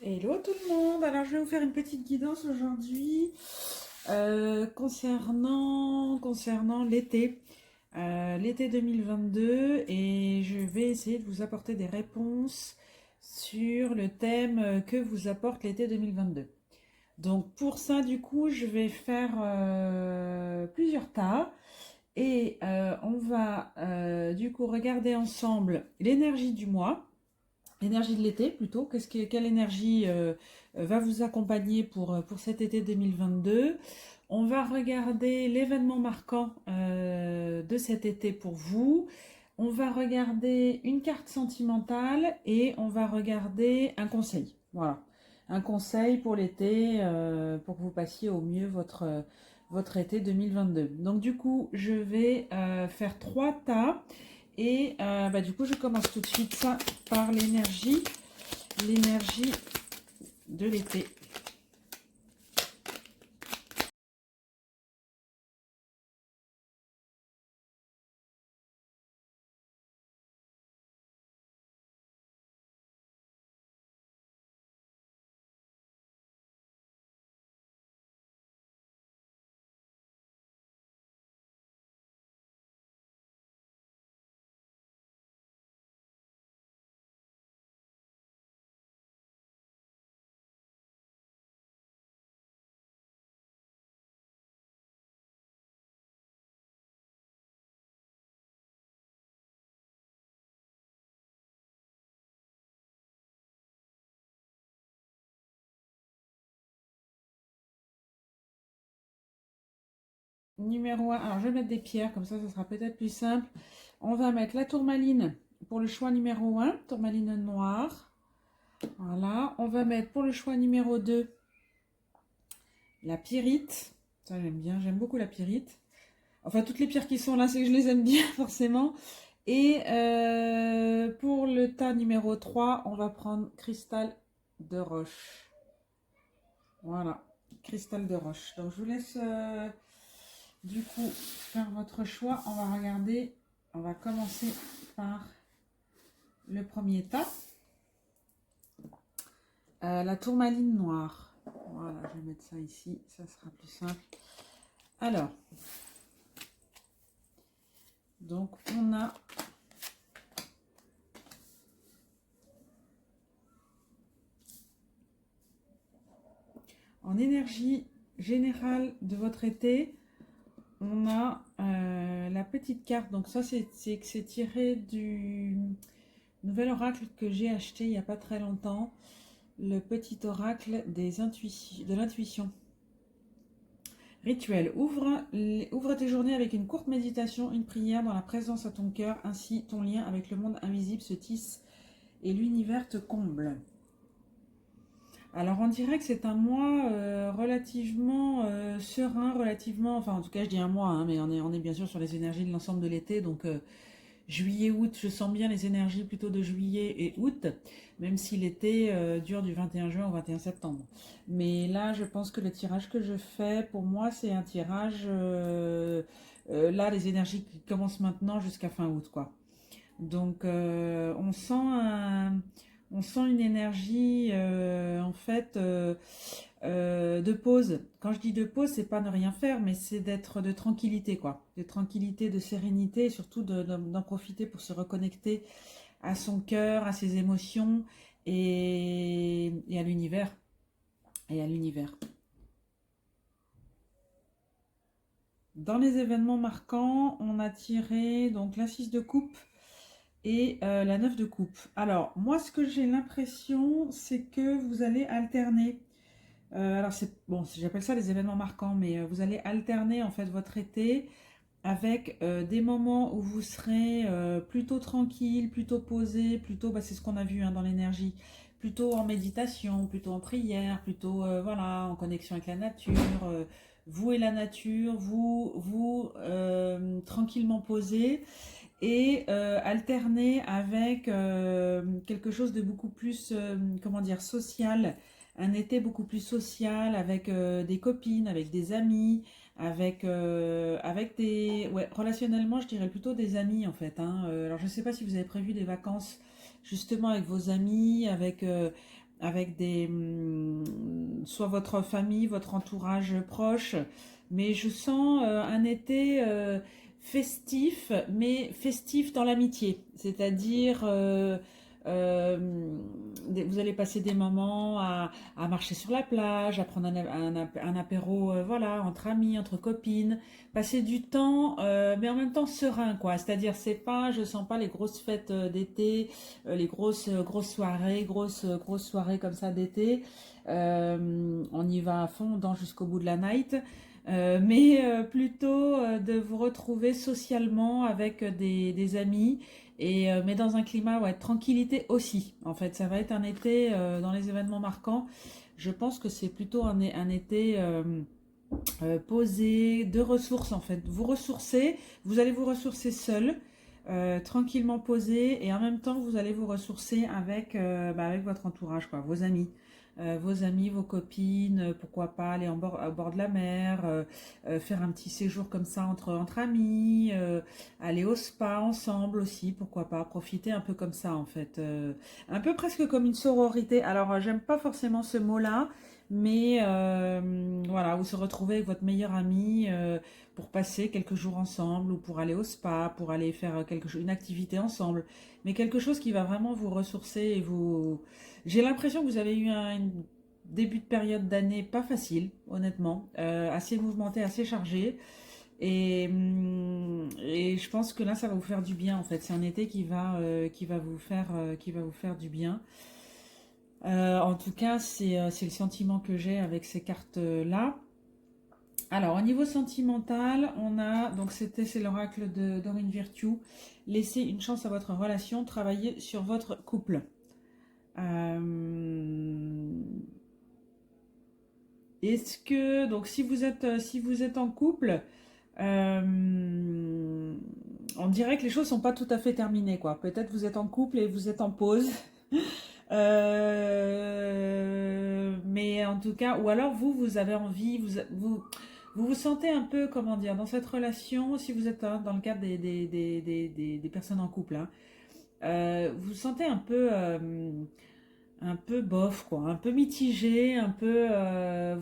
Hello tout le monde, alors je vais vous faire une petite guidance aujourd'hui concernant l'été 2022 et je vais essayer de vous apporter des réponses sur le thème que vous apporte l'été 2022. Donc pour ça du coup je vais faire plusieurs tas et on va du coup regarder ensemble l'énergie du mois. L'énergie de l'été plutôt, quelle énergie va vous accompagner pour cet été 2022. On va regarder l'événement marquant de cet été pour vous. On va regarder une carte sentimentale et on va regarder un conseil. Voilà, un conseil pour l'été, pour que vous passiez au mieux votre été 2022. Donc du coup, je vais faire trois tas. Et du coup, je commence tout de suite ça par l'énergie de l'été. Numéro 1, alors je vais mettre des pierres, comme ça sera peut-être plus simple. On va mettre la tourmaline pour le choix numéro 1, tourmaline noire. Voilà, on va mettre pour le choix numéro 2, la pyrite. Ça j'aime bien, j'aime beaucoup la pyrite. Enfin, toutes les pierres qui sont là, c'est que je les aime bien forcément. Et pour le tas numéro 3, on va prendre cristal de roche. Voilà, cristal de roche. Donc je vous laisse du coup faire votre choix. On va regarder, on va commencer par le premier tas. La tourmaline noire. Voilà, je vais mettre ça ici, ça sera plus simple. Alors, donc on a en énergie générale de votre été, on a la petite carte. Donc ça, c'est tiré du nouvel oracle que j'ai acheté il n'y a pas très longtemps. Le petit oracle de l'intuition. Rituel. Ouvre tes journées avec une courte méditation, une prière dans la présence à ton cœur. Ainsi, ton lien avec le monde invisible se tisse et l'univers te comble. Alors on dirait que c'est un mois relativement serein, relativement, enfin en tout cas je dis un mois, hein, mais on est bien sûr sur les énergies de l'ensemble de l'été, donc juillet-août, je sens bien les énergies plutôt de juillet et août, même si l'été dure du 21 juin au 21 septembre. Mais là je pense que le tirage que je fais, pour moi c'est un tirage, là les énergies qui commencent maintenant jusqu'à fin août quoi. Donc on sent une énergie en fait de pause. Quand je dis de pause, c'est pas ne rien faire, mais c'est d'être de tranquillité quoi, de tranquillité, de sérénité, et surtout d'en profiter pour se reconnecter à son cœur, à ses émotions et à l'univers et à l'univers. Dans les événements marquants, on a tiré donc la 6 de coupe et la 9 de coupe. Alors, moi, ce que j'ai l'impression, c'est que vous allez alterner. Alors, c'est bon, j'appelle ça les événements marquants, mais vous allez alterner en fait votre été avec des moments où vous serez plutôt tranquille, plutôt posé, plutôt, c'est ce qu'on a vu hein, dans l'énergie, plutôt en méditation, plutôt en prière, plutôt voilà, en connexion avec la nature. Vous et la nature, vous tranquillement posé et alterner avec quelque chose de beaucoup plus, comment dire, social, un été beaucoup plus social avec des copines, avec des amis, avec des, ouais, relationnellement, je dirais plutôt des amis en fait. Hein. Alors je ne sais pas si vous avez prévu des vacances justement avec vos amis, avec avec soit votre famille, votre entourage proche, mais je sens un été festif, mais festif dans l'amitié, c'est-à-dire vous allez passer des moments à marcher sur la plage, à prendre un apéro, voilà, entre amis, entre copines, passer du temps, mais en même temps serein, quoi. C'est-à-dire, je sens pas les grosses fêtes d'été, les grosses soirées, grosses soirées comme ça d'été. On y va à fond, dans jusqu'au bout de la night. Mais plutôt de vous retrouver socialement avec des amis mais dans un climat ouais, de tranquillité aussi. En fait, ça va être un été dans les événements marquants. Je pense que c'est plutôt un été posé, de ressources en fait. Vous ressourcez, vous allez vous ressourcer seul, tranquillement posé, et en même temps vous allez vous ressourcer avec votre entourage, quoi, vos amis, vos copines, pourquoi pas aller au bord de la mer, faire un petit séjour comme ça entre amis, aller au spa ensemble aussi, pourquoi pas, profiter un peu comme ça en fait, un peu presque comme une sororité. Alors j'aime pas forcément ce mot-là, mais voilà, vous se retrouvez avec votre meilleur ami pour passer quelques jours ensemble ou pour aller au spa, pour aller faire une activité ensemble, mais quelque chose qui va vraiment vous ressourcer et vous. J'ai l'impression que vous avez eu un début de période d'année pas facile, honnêtement, assez mouvementé, assez chargé. Et je pense que là, ça va vous faire du bien en fait. C'est un été qui va vous faire du bien. En tout cas, c'est le sentiment que j'ai avec ces cartes-là. Alors, au niveau sentimental, on a, donc c'est l'oracle de Dorine Virtue, laissez une chance à votre relation, travaillez sur votre couple. Est-ce que, donc si vous êtes en couple, on dirait que les choses sont pas tout à fait terminées, quoi. Peut-être vous êtes en couple et vous êtes en pause. Mais en tout cas, ou alors vous avez envie, vous vous sentez un peu, comment dire, dans cette relation, si vous êtes dans le cadre des personnes en couple, hein, vous vous sentez un peu bof, quoi, un peu mitigé, un peu,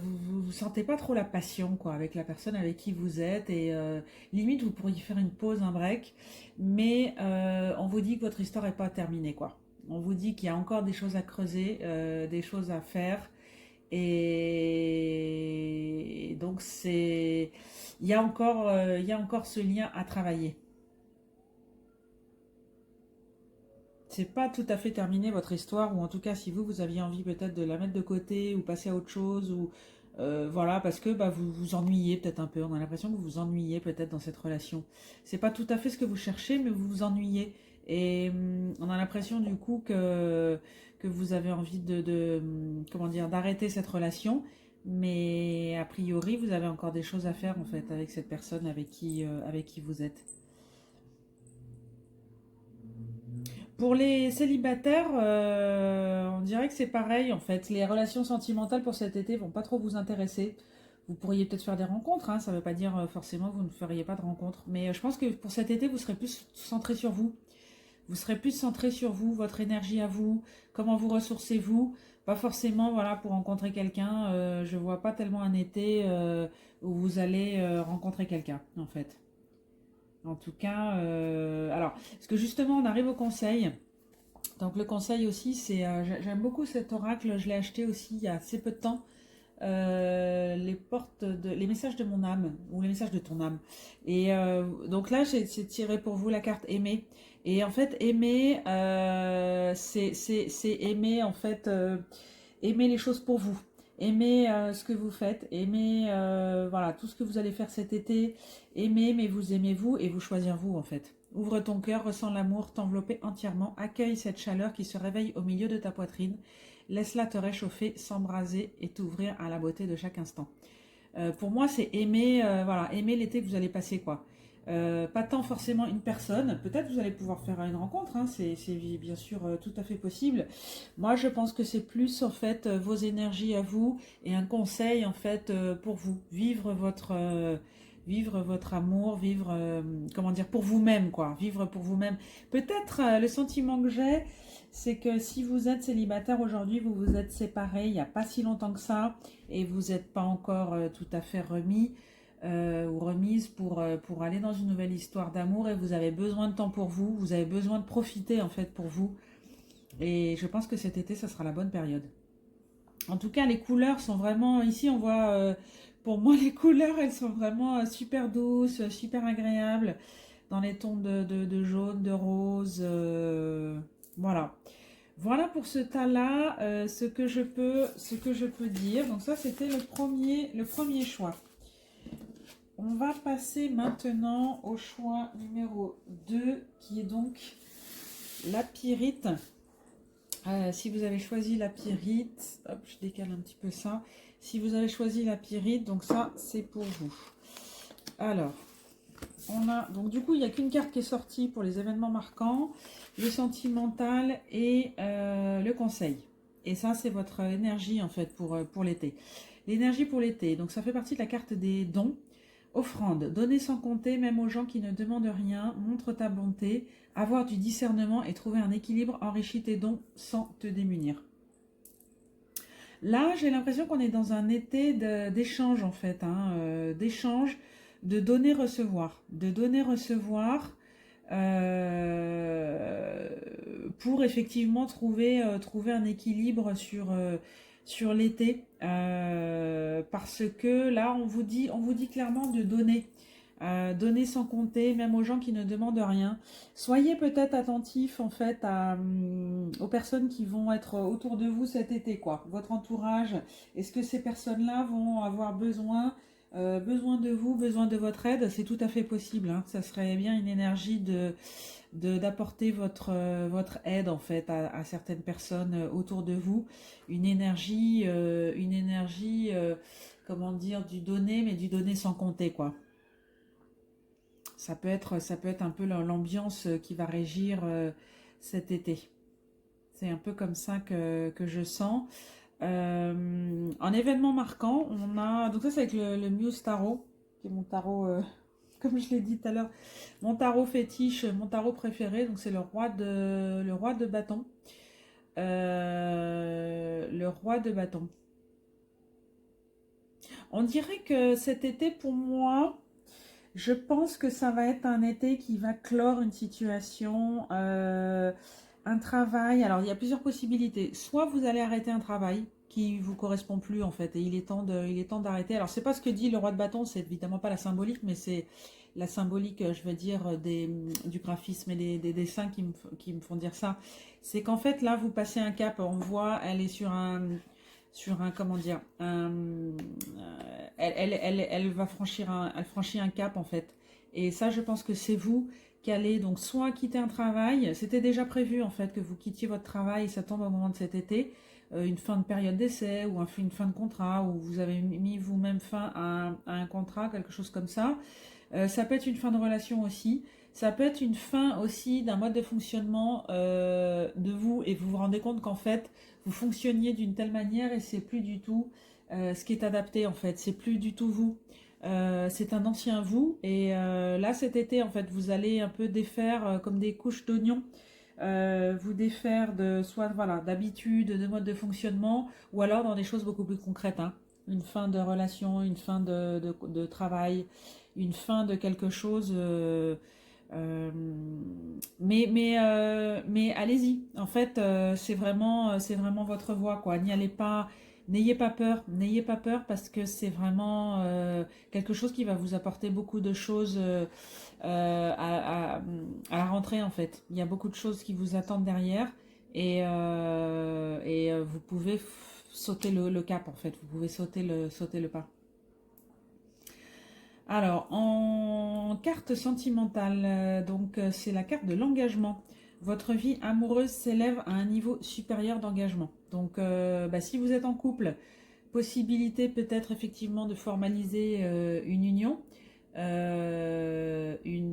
vous sentez pas trop la passion, quoi, avec la personne avec qui vous êtes, et limite vous pourriez faire une pause, un break, mais on vous dit que votre histoire est pas terminée, quoi. On vous dit qu'il y a encore des choses à creuser, des choses à faire, et donc il y a encore ce lien à travailler. C'est pas tout à fait terminé votre histoire, ou en tout cas si vous aviez envie peut-être de la mettre de côté ou passer à autre chose, ou voilà, parce que bah, vous vous ennuyez peut-être un peu, on a l'impression que vous vous ennuyez peut-être dans cette relation. C'est pas tout à fait ce que vous cherchez, mais vous vous ennuyez. Et on a l'impression du coup que vous avez envie comment dire, d'arrêter cette relation, mais a priori vous avez encore des choses à faire en fait avec cette personne avec qui vous êtes. Pour les célibataires, on dirait que c'est pareil en fait. Les relations sentimentales pour cet été vont pas trop vous intéresser. Vous pourriez peut-être faire des rencontres, hein, ça ne veut pas dire forcément que vous ne feriez pas de rencontres. Mais je pense que pour cet été, vous serez plus centré sur vous. Vous serez plus centré sur vous, votre énergie à vous, comment vous ressourcez-vous. Pas forcément voilà, pour rencontrer quelqu'un. Je vois pas tellement un été où vous allez rencontrer quelqu'un en fait. En tout cas, alors, parce que justement, on arrive au conseil. Donc le conseil aussi, j'aime beaucoup cet oracle, je l'ai acheté aussi il y a assez peu de temps. Les messages de mon âme, ou les messages de ton âme. Et donc là, j'ai tiré pour vous la carte aimer. Et en fait, aimer, c'est aimer, en fait, aimer les choses pour vous. Aimer ce que vous faites, aimer voilà, tout ce que vous allez faire cet été, aimer, mais vous aimez vous et vous choisir vous en fait. Ouvre ton cœur, ressens l'amour, t'envelopper entièrement, accueille cette chaleur qui se réveille au milieu de ta poitrine, laisse-la te réchauffer, s'embraser et t'ouvrir à la beauté de chaque instant. Pour moi, c'est aimer, voilà, aimer l'été que vous allez passer, quoi. Pas tant forcément une personne, peut-être vous allez pouvoir faire une rencontre, hein, c'est bien sûr tout à fait possible. Moi, je pense que c'est plus en fait vos énergies à vous et un conseil en fait pour vous, vivre votre amour, vivre, comment dire, pour vous-même, quoi, vivre pour vous-même. Peut-être le sentiment que j'ai, c'est que si vous êtes célibataire aujourd'hui, vous vous êtes séparés il n'y a pas si longtemps que ça, et vous n'êtes pas encore tout à fait remis ou remise pour aller dans une nouvelle histoire d'amour, et vous avez besoin de temps pour vous, vous avez besoin de profiter en fait pour vous. Et je pense que cet été, ça sera la bonne période. En tout cas, les couleurs sont vraiment... Ici, on voit... pour moi, les couleurs, elles sont vraiment super douces, super agréables. Dans les tons de jaune, de rose. Voilà. Voilà pour ce tas-là, ce que je peux dire. Donc ça, c'était le premier choix. On va passer maintenant au choix numéro 2, qui est donc la pyrite. Si vous avez choisi la pyrite, hop, je décale un petit peu ça. Si vous avez choisi la pyrite, donc ça, c'est pour vous. Alors, on a, donc du coup, il n'y a qu'une carte qui est sortie pour les événements marquants, le sentimental et le conseil. Et ça, c'est votre énergie, en fait, pour l'été. L'énergie pour l'été, donc ça fait partie de la carte des dons. Offrande, donner sans compter, même aux gens qui ne demandent rien, montre ta bonté, avoir du discernement et trouver un équilibre, enrichis tes dons sans te démunir. Là, j'ai l'impression qu'on est dans un été d'échange, en fait, d'échange, de donner-recevoir. De donner-recevoir pour effectivement trouver un équilibre sur l'été. Parce que là, on vous dit clairement de donner. Donner sans compter, même aux gens qui ne demandent rien. Soyez peut-être attentifs en fait aux personnes qui vont être autour de vous cet été, quoi. Votre entourage. Est-ce que ces personnes-là vont avoir besoin de vous, besoin de votre aide? C'est tout à fait possible. Hein. Ça serait bien une énergie d'apporter votre aide en fait à certaines personnes autour de vous. Une énergie, comment dire, du donner, mais du donner sans compter, quoi. Ça peut être un peu l'ambiance qui va régir cet été. C'est un peu comme ça que je sens. En événement marquant, on a... Donc ça, c'est avec le Muse Tarot, qui est mon tarot, comme je l'ai dit tout à l'heure, mon tarot fétiche, mon tarot préféré. Donc c'est le roi de bâton. Le roi de bâton. On dirait que cet été, pour moi... Je pense que ça va être un été qui va clore une situation, un travail. Alors, il y a plusieurs possibilités. Soit vous allez arrêter un travail qui vous correspond plus en fait, et il est temps d'arrêter. Alors, c'est pas ce que dit le roi de bâton, c'est évidemment pas la symbolique, mais c'est la symbolique, je veux dire, du graphisme et des dessins qui me font dire ça. C'est qu'en fait, là, vous passez un cap. On voit, elle est sur un comment dire, elle va elle franchit un cap en fait. Et ça, je pense que c'est vous qui allez donc soit quitter un travail, c'était déjà prévu en fait que vous quittiez votre travail, et ça tombe au moment de cet été, une fin de période d'essai ou une fin de contrat, où vous avez mis vous-même fin à un contrat, quelque chose comme ça. Ça peut être une fin de relation aussi. Ça peut être une fin aussi d'un mode de fonctionnement de vous, et vous vous rendez compte qu'en fait, vous fonctionniez d'une telle manière et c'est plus du tout ce qui est adapté en fait. C'est plus du tout vous. C'est un ancien vous. Et là, cet été, en fait, vous allez un peu défaire comme des couches d'oignons. Vous défaire de soit voilà, d'habitude, de mode de fonctionnement, ou alors dans des choses beaucoup plus concrètes. Hein. Une fin de relation, une fin de travail, une fin de quelque chose. Mais allez-y. En fait, c'est vraiment votre voie, quoi. N'y allez pas, n'ayez pas peur parce que c'est vraiment quelque chose qui va vous apporter beaucoup de choses à la rentrée, en fait. Il y a beaucoup de choses qui vous attendent derrière, et vous pouvez sauter le cap, en fait. Vous pouvez sauter le pas. Alors, en carte sentimentale, donc c'est la carte de l'engagement. Votre vie amoureuse s'élève à un niveau supérieur d'engagement. Donc, si vous êtes en couple, possibilité peut-être effectivement de formaliser une union, une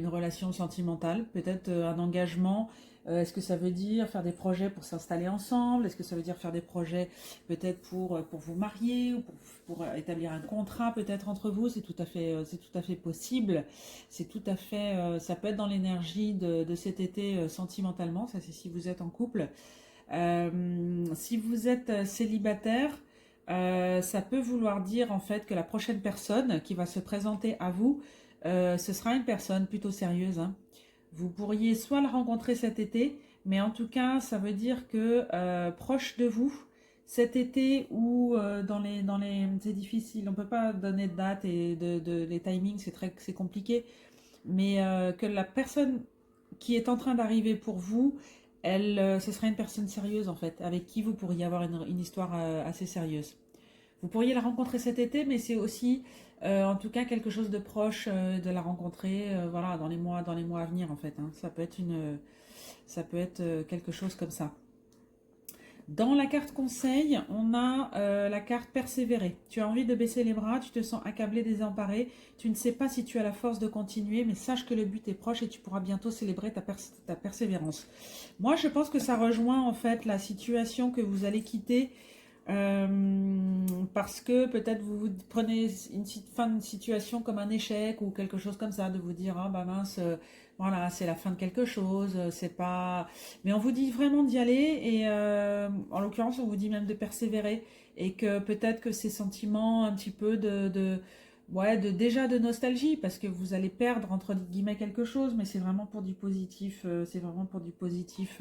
relation sentimentale, peut-être un engagement Est-ce que ça veut dire faire des projets pour s'installer ensemble? Est-ce que ça veut dire faire des projets peut-être pour vous marier ou pour établir un contrat peut-être entre vous? C'est tout à fait possible. C'est tout à fait, ça peut être dans l'énergie de cet été sentimentalement. Ça, c'est si vous êtes en couple. Si vous êtes célibataire, ça peut vouloir dire en fait que la prochaine personne qui va se présenter à vous, ce sera une personne plutôt sérieuse, hein. Vous pourriez soit la rencontrer cet été, mais en tout cas, ça veut dire que proche de vous, cet été ou c'est difficile, on ne peut pas donner de date et les timings, c'est compliqué, mais que la personne qui est en train d'arriver pour vous, ce sera une personne sérieuse en fait, avec qui vous pourriez avoir une histoire assez sérieuse. Vous pourriez la rencontrer cet été, mais c'est aussi en tout cas quelque chose de proche de la rencontrer voilà, dans les mois à venir en fait, hein. Ça peut être quelque chose comme ça. Dans la carte conseil, on a la carte persévérer. Tu as envie de baisser les bras, tu te sens accablé, désemparé, tu ne sais pas si tu as la force de continuer, mais sache que le but est proche et tu pourras bientôt célébrer ta persévérance. Moi, je pense que ça rejoint en fait la situation que vous allez quitter parce que peut-être vous prenez une fin de situation comme un échec ou quelque chose comme ça, de vous dire ah bah mince, voilà, c'est la fin de quelque chose, c'est pas. Mais on vous dit vraiment d'y aller et en l'occurrence on vous dit même de persévérer et que peut-être que ces sentiments un petit peu ouais, déjà de nostalgie parce que vous allez perdre entre guillemets quelque chose, mais c'est vraiment pour du positif,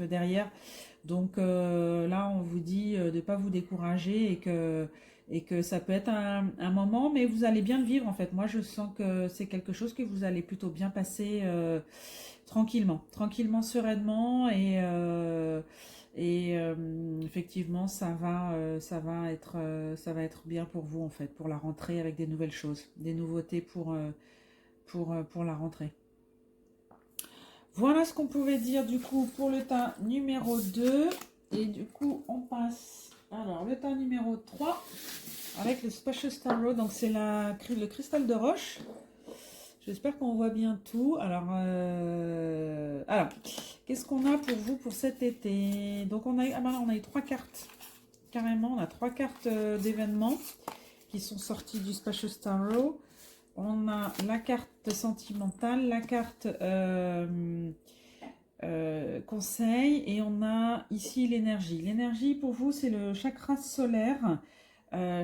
derrière. Donc là, on vous dit de ne pas vous décourager et que ça peut être un moment, mais vous allez bien le vivre en fait. Moi, je sens que c'est quelque chose que vous allez plutôt bien passer tranquillement, sereinement effectivement, ça va être bien pour vous en fait, pour la rentrée avec des nouvelles choses, des nouveautés pour la rentrée. Voilà ce qu'on pouvait dire du coup pour le tas numéro 2. Et du coup, on passe. Alors, le tas numéro 3 avec le Spacious Tarot. Donc, c'est le cristal de roche. J'espère qu'on voit bien tout. Alors qu'est-ce qu'on a pour vous pour cet été? Donc, on a eu 3 cartes. Carrément, on a 3 cartes d'événements qui sont sorties du Spacious Tarot. On a la carte sentimentale, la carte conseil et on a ici l'énergie. L'énergie pour vous, c'est le chakra solaire,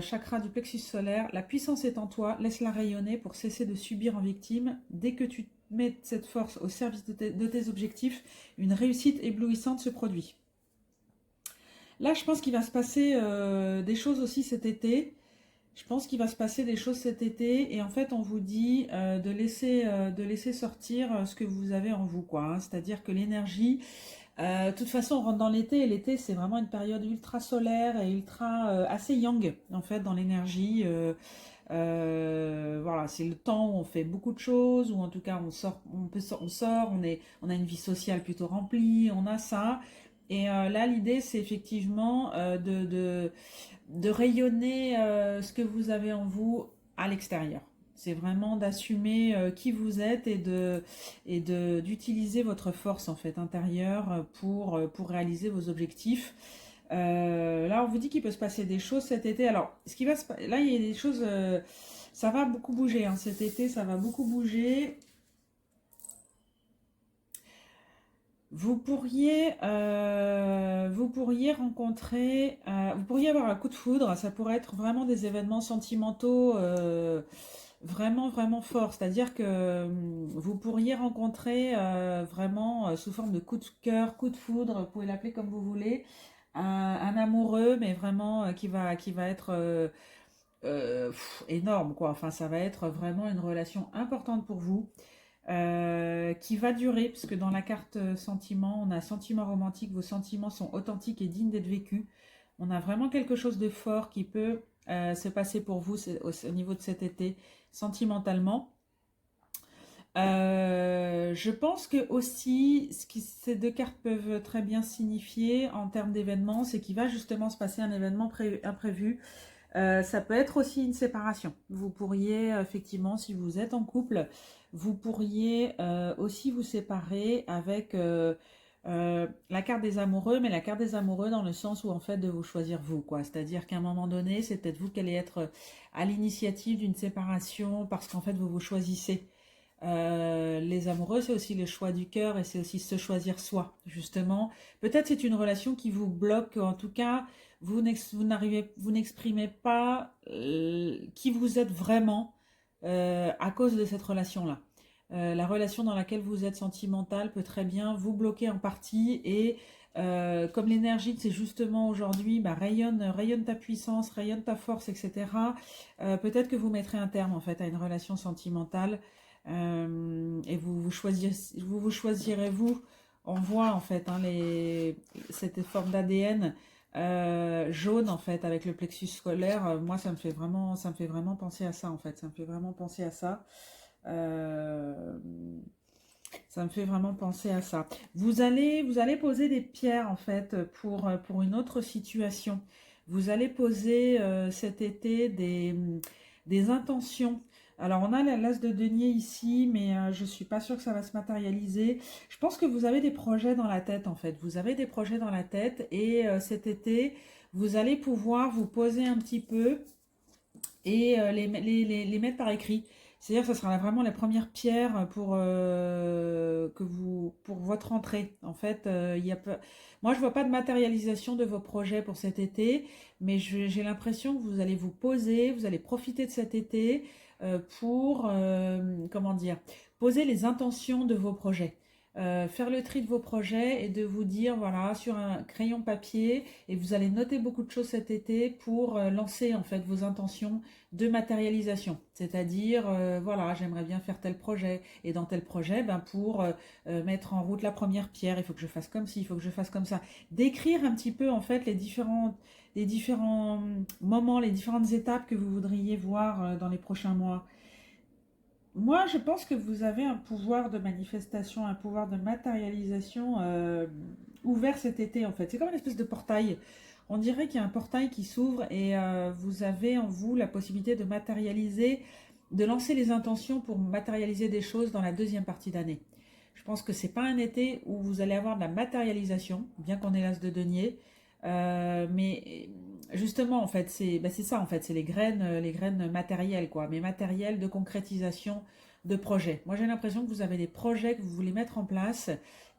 chakra du plexus solaire. La puissance est en toi, laisse-la rayonner pour cesser de subir en victime. Dès que tu mets cette force au service de tes objectifs, une réussite éblouissante se produit. Là, je pense qu'il va se passer des choses aussi cet été. Je pense qu'il va se passer des choses cet été et en fait on vous dit de laisser sortir ce que vous avez en vous, quoi, hein. C'est-à-dire que l'énergie, de toute façon on rentre dans l'été et l'été c'est vraiment une période ultra solaire et ultra assez yang en fait dans l'énergie. Voilà, c'est le temps où on fait beaucoup de choses, ou en tout cas on sort, on a une vie sociale plutôt remplie, on a ça. Et là l'idée c'est effectivement de rayonner ce que vous avez en vous à l'extérieur. C'est vraiment d'assumer qui vous êtes et d'utiliser votre force en fait intérieure pour réaliser vos objectifs. Là, on vous dit qu'il peut se passer des choses cet été. Alors, là, il y a des choses, ça va beaucoup bouger, hein. Cet été, ça va beaucoup bouger. Vous pourriez rencontrer, vous pourriez avoir un coup de foudre. Ça pourrait être vraiment des événements sentimentaux vraiment forts. C'est-à-dire que vous pourriez rencontrer vraiment sous forme de coup de cœur, coup de foudre, vous pouvez l'appeler comme vous voulez, un amoureux, mais vraiment qui va être énorme, quoi. Enfin, ça va être vraiment une relation importante pour vous. Qui va durer, puisque dans la carte sentiment, on a sentiment romantique, vos sentiments sont authentiques et dignes d'être vécus. On a vraiment quelque chose de fort qui peut se passer pour vous au niveau de cet été, sentimentalement. Je pense que aussi, ces deux cartes peuvent très bien signifier en termes d'événements, c'est qu'il va justement se passer un événement imprévu. Ça peut être aussi une séparation. Vous pourriez, effectivement, si vous êtes en couple, vous pourriez aussi vous séparer avec La carte des amoureux, mais la carte des amoureux dans le sens où en fait de vous choisir vous, quoi. C'est-à-dire qu'à un moment donné, c'est peut-être vous qui allez être à l'initiative d'une séparation parce qu'en fait vous vous choisissez. Les amoureux, c'est aussi le choix du cœur et c'est aussi se choisir soi, justement. Peut-être c'est une relation qui vous bloque, en tout cas, vous n'exprimez pas qui vous êtes vraiment à cause de cette relation-là. La relation dans laquelle vous êtes sentimentale peut très bien vous bloquer en partie et comme l'énergie c'est justement aujourd'hui, bah, rayonne ta puissance, rayonne ta force, etc. Peut-être que vous mettrez un terme en fait à une relation sentimentale et vous choisirez vous. On voit en fait hein, cette forme d'ADN jaune en fait avec le plexus scolaire. Moi, ça me fait vraiment penser à ça en fait. Ça me fait vraiment penser à ça. Euh, Ça me fait vraiment penser à ça. Vous allez poser des pierres en fait pour une autre situation. Vous allez poser cet été des intentions. Alors on a l'as de denier ici, mais je ne suis pas sûre que ça va se matérialiser. Je pense que vous avez des projets dans la tête en fait. Vous avez des projets dans la tête et cet été, vous allez pouvoir vous poser un petit peu et les mettre par écrit. C'est-à-dire que ce sera vraiment la première pierre pour votre rentrée. En fait, moi, je vois pas de matérialisation de vos projets pour cet été, mais j'ai l'impression que vous allez vous poser, vous allez profiter de cet été comment dire, poser les intentions de vos projets. Faire le tri de vos projets et de vous dire, voilà, sur un crayon papier, et vous allez noter beaucoup de choses cet été pour lancer en fait vos intentions de matérialisation. C'est-à-dire, voilà, j'aimerais bien faire tel projet. Et dans tel projet, ben, pour mettre en route la première pierre, il faut que je fasse comme ci, il faut que je fasse comme ça. D'écrire un petit peu, en fait, les différents moments, les différentes étapes que vous voudriez voir dans les prochains mois. Moi, je pense que vous avez un pouvoir de manifestation, un pouvoir de matérialisation ouvert cet été, en fait. C'est comme une espèce de portail. On dirait qu'il y a un portail qui s'ouvre et vous avez en vous la possibilité de matérialiser, de lancer les intentions pour matérialiser des choses dans la deuxième partie d'année. Je pense que c'est pas un été où vous allez avoir de la matérialisation, bien qu'on ait l'as de denier, mais justement, en fait, c'est ça, en fait, c'est les graines matérielles, quoi, mais matérielles de concrétisation de projets. Moi, j'ai l'impression que vous avez des projets que vous voulez mettre en place,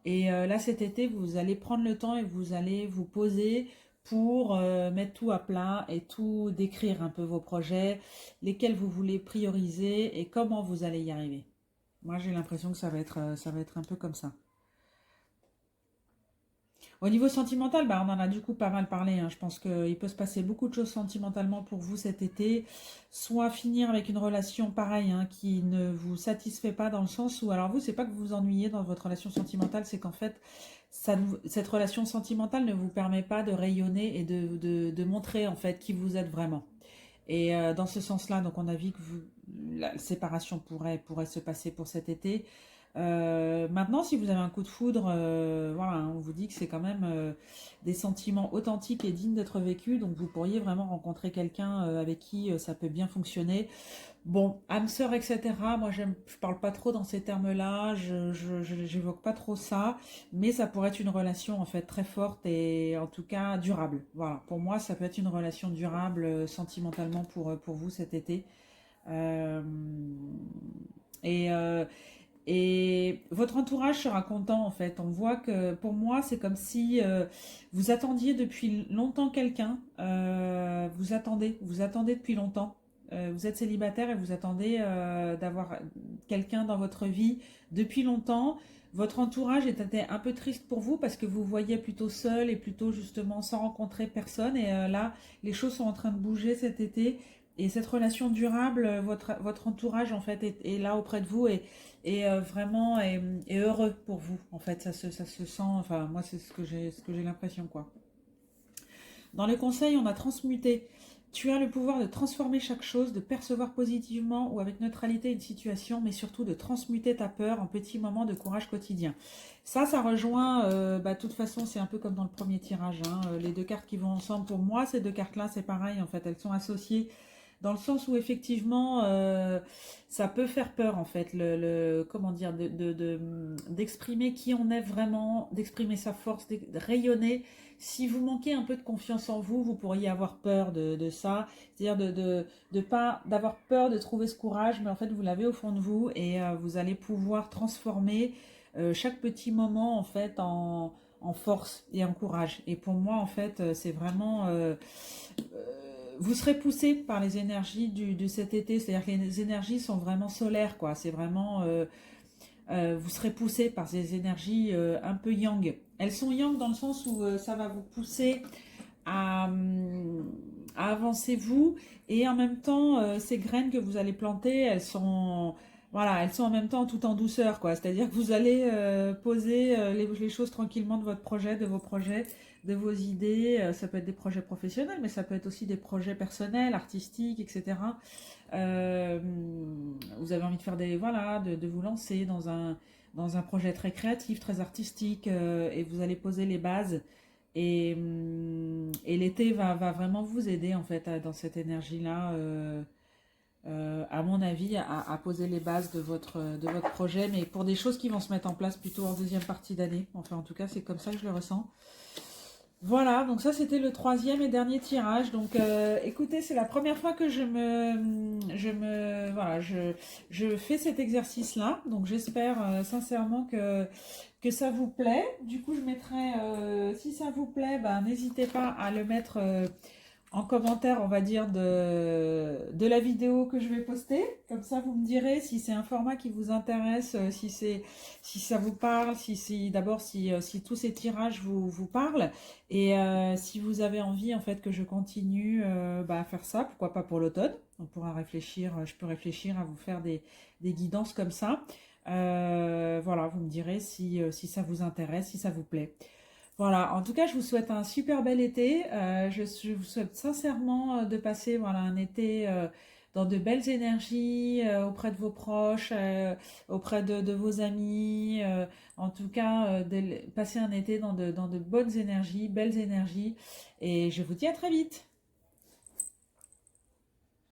et là, cet été, vous allez prendre le temps et vous allez vous poser pour mettre tout à plat et tout décrire un peu vos projets, lesquels vous voulez prioriser et comment vous allez y arriver. Moi, j'ai l'impression que ça va être un peu comme ça. Au niveau sentimental, bah, on en a du coup pas mal parlé, hein. Je pense qu'il peut se passer beaucoup de choses sentimentalement pour vous cet été. Soit finir avec une relation pareille hein, qui ne vous satisfait pas dans le sens où, alors vous, c'est pas que vous vous ennuyez dans votre relation sentimentale, c'est qu'en fait, cette relation sentimentale ne vous permet pas de rayonner et de montrer en fait qui vous êtes vraiment. Et dans ce sens-là, donc on a vu que la séparation pourrait se passer pour cet été. Maintenant, si vous avez un coup de foudre, voilà, hein, on vous dit que c'est quand même des sentiments authentiques et dignes d'être vécus, donc vous pourriez vraiment rencontrer quelqu'un avec qui ça peut bien fonctionner. Bon, âme sœur, etc. Moi, je parle pas trop dans ces termes-là, j'évoque pas trop ça, mais ça pourrait être une relation en fait très forte et en tout cas durable. Voilà, pour moi, ça peut être une relation durable sentimentalement pour vous cet été. Euh, et, euh, et votre entourage sera content en fait. On voit que pour moi, c'est comme si vous attendiez depuis longtemps quelqu'un. Vous attendez depuis longtemps. Vous êtes célibataire et vous attendez d'avoir quelqu'un dans votre vie depuis longtemps. Votre entourage était un peu triste pour vous parce que vous voyez plutôt seul et plutôt justement sans rencontrer personne. Et là, les choses sont en train de bouger cet été. Et cette relation durable, votre entourage en fait est là auprès de vous et vraiment est heureux pour vous. En fait, ça se sent. Enfin, moi, c'est ce que j'ai l'impression, quoi. Dans les conseils, on a transmuté. Tu as le pouvoir de transformer chaque chose, de percevoir positivement ou avec neutralité une situation, mais surtout de transmuter ta peur en petits moments de courage quotidien. Ça rejoint, de toute façon, c'est un peu comme dans le premier tirage, hein, les deux cartes qui vont ensemble. Pour moi, ces deux cartes-là, c'est pareil, en fait, elles sont associées dans le sens où effectivement, ça peut faire peur en fait, comment dire, d'exprimer qui on est vraiment, d'exprimer sa force, de rayonner. Si vous manquez un peu de confiance en vous, vous pourriez avoir peur de ça, c'est-à-dire de pas d'avoir peur de trouver ce courage, mais en fait vous l'avez au fond de vous et vous allez pouvoir transformer chaque petit moment en fait en force et en courage. Et pour moi en fait c'est vraiment vous serez poussé par les énergies de cet été, c'est-à-dire que les énergies sont vraiment solaires quoi. C'est vraiment vous serez poussé par ces énergies un peu yang. Elles sont yang dans le sens où ça va vous pousser à avancer vous et en même temps ces graines que vous allez planter elles sont voilà elles sont en même temps tout en douceur quoi, c'est à dire que vous allez poser les choses tranquillement de votre projet, de vos projets, de vos idées. Ça peut être des projets professionnels mais ça peut être aussi des projets personnels, artistiques, etc. Euh, Vous avez envie de faire des voilà de vous lancer dans un projet très créatif, très artistique et vous allez poser les bases et l'été va vraiment vous aider en fait dans cette énergie-là, à mon avis, à poser les bases de votre projet, mais pour des choses qui vont se mettre en place plutôt en deuxième partie d'année. Enfin, en tout cas, c'est comme ça que je le ressens. Voilà, donc ça c'était le troisième et dernier tirage. Donc écoutez, c'est la première fois que voilà, je fais cet exercice-là. Donc j'espère sincèrement que ça vous plaît. Du coup, je mettrai, si ça vous plaît, ben, n'hésitez pas à le mettre en commentaire, on va dire, de la vidéo que je vais poster. Comme ça, vous me direz si c'est un format qui vous intéresse, si ça vous parle, d'abord si tous ces tirages vous parlent, et si vous avez envie en fait que je continue à faire ça, pourquoi pas pour l'automne. On pourra réfléchir, je peux réfléchir à vous faire des guidances comme ça. Voilà, vous me direz si ça vous intéresse, si ça vous plaît. Voilà, en tout cas, je vous souhaite un super bel été. Je vous souhaite sincèrement de passer voilà, un été dans de belles énergies, auprès de vos proches, auprès de vos amis. En tout cas, passer un été dans de bonnes énergies, belles énergies. Et je vous dis à très vite.